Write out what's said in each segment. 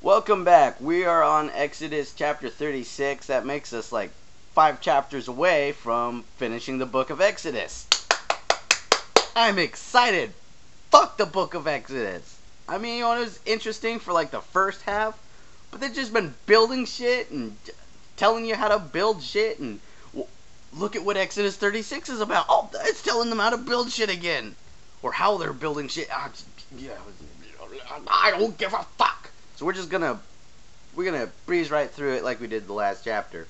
Welcome back. We are on Exodus chapter 36. That makes us like 5 chapters away from finishing the book of Exodus. I'm excited. Fuck the book of Exodus. I mean, it was interesting for like the first half, but they've just been building shit and telling you how to build shit, and look at what Exodus 36 is about. Oh, it's telling them how to build shit again. Or how they're building shit. I don't give a fuck. So we're gonna breeze right through it like we did the last chapter.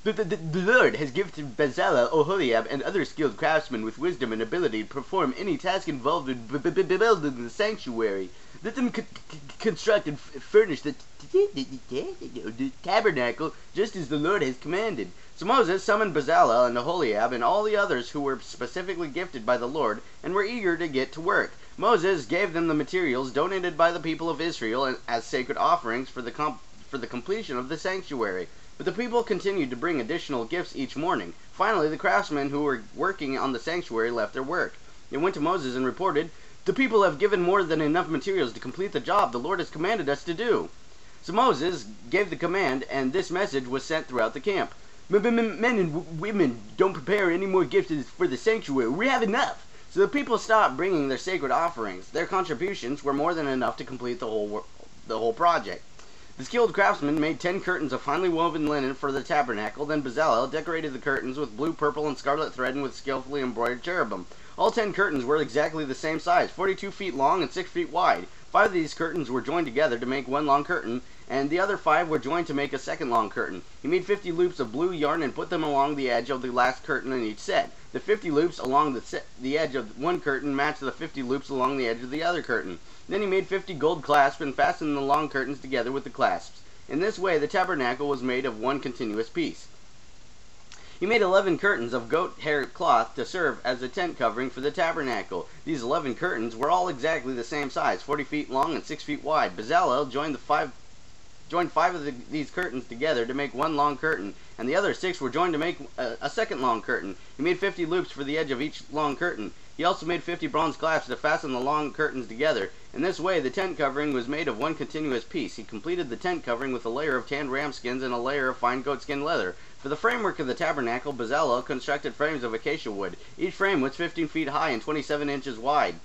The Lord has gifted Bezalel, Oholiab, and other skilled craftsmen with wisdom and ability to perform any task involved in building the sanctuary. Let them construct and furnish the tabernacle just as the Lord has commanded. So Moses summoned Bezalel and Oholiab and all the others who were specifically gifted by the Lord and were eager to get to work. Moses gave them the materials donated by the people of Israel as sacred offerings for the completion of the sanctuary. But the people continued to bring additional gifts each morning. Finally, the craftsmen who were working on the sanctuary left their work. They went to Moses and reported, "The people have given more than enough materials to complete the job the Lord has commanded us to do." So Moses gave the command, and this message was sent throughout the camp. Men and women, don't prepare any more gifts for the sanctuary. We have enough. So the people stopped bringing their sacred offerings. Their contributions were more than enough to complete the whole project. The skilled craftsmen made 10 curtains of finely woven linen for the tabernacle. Then Bezalel decorated the curtains with blue, purple, and scarlet thread and with skillfully embroidered cherubim. All 10 curtains were exactly the same size, 42 feet long and 6 feet wide. 5 of these curtains were joined together to make one long curtain, and the other 5 were joined to make a second long curtain. He made 50 loops of blue yarn and put them along the edge of the last curtain in each set. The 50 loops along the edge of one curtain matched the 50 loops along the edge of the other curtain. Then he made 50 gold clasps and fastened the long curtains together with the clasps. In this way, the tabernacle was made of one continuous piece. He made 11 curtains of goat hair cloth to serve as a tent covering for the tabernacle. These 11 curtains were all exactly the same size, 40 feet long and 6 feet wide. Bezalel joined 5 of these curtains together to make one long curtain, and the other 6 were joined to make a second long curtain. He made 50 loops for the edge of each long curtain. He also made 50 bronze clasps to fasten the long curtains together. In this way, the tent covering was made of one continuous piece. He completed the tent covering with a layer of tanned ram skins and a layer of fine goatskin leather. For the framework of the tabernacle, Bezalel constructed frames of acacia wood. Each frame was 15 feet high and 27 inches wide,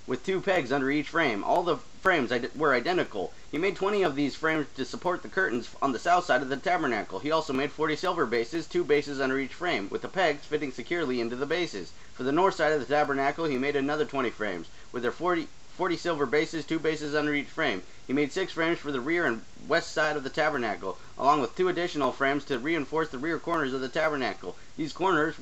with 2 pegs under each frame. All the frames were identical. He made 20 of these frames to support the curtains on the south side of the tabernacle. He also made 40 silver bases, 2 bases under each frame, with the pegs fitting securely into the bases. For the north side of the tabernacle, he made another 20 frames, with their 40 silver bases, 2 bases under each frame. He made 6 frames for the rear and west side of the tabernacle, along with 2 additional frames to reinforce the rear corners of the tabernacle. These corner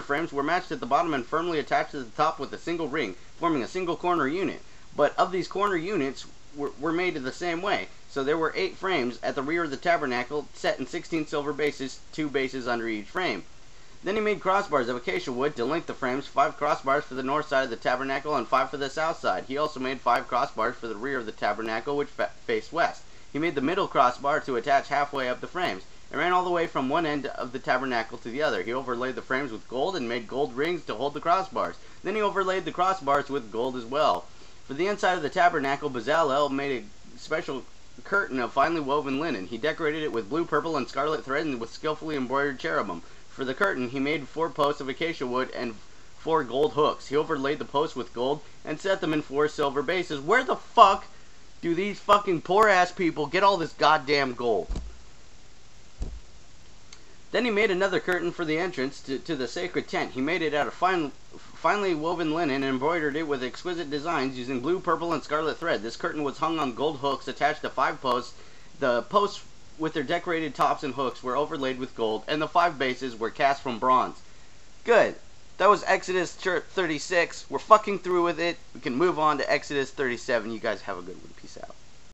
frames were matched at the bottom and firmly attached to the top with a single ring, forming a single corner unit. But of these corner units were made the same way. So there were 8 frames at the rear of the tabernacle, set in 16 silver bases, 2 bases under each frame. Then he made crossbars of acacia wood to link the frames, 5 crossbars for the north side of the tabernacle and 5 for the south side. He also made 5 crossbars for the rear of the tabernacle, which faced west. He made the middle crossbar to attach halfway up the frames. It ran all the way from one end of the tabernacle to the other. He overlaid the frames with gold and made gold rings to hold the crossbars. Then he overlaid the crossbars with gold as well. For the inside of the tabernacle, Bezalel made a special curtain of finely woven linen. He decorated it with blue, purple, and scarlet thread and with skillfully embroidered cherubim. For the curtain, he made 4 posts of acacia wood and 4 gold hooks. He overlaid the posts with gold and set them in 4 silver bases. Where the fuck do these fucking poor-ass people get all this goddamn gold? Then he made another curtain for the entrance to the sacred tent. He made it out of finely woven linen and embroidered it with exquisite designs using blue, purple, and scarlet thread. This curtain was hung on gold hooks attached to 5 posts. The posts with their decorated tops and hooks were overlaid with gold, and the 5 bases were cast from bronze. Good. That was Exodus 36. We're fucking through with it. We can move on to Exodus 37. You guys have a good one. Peace out.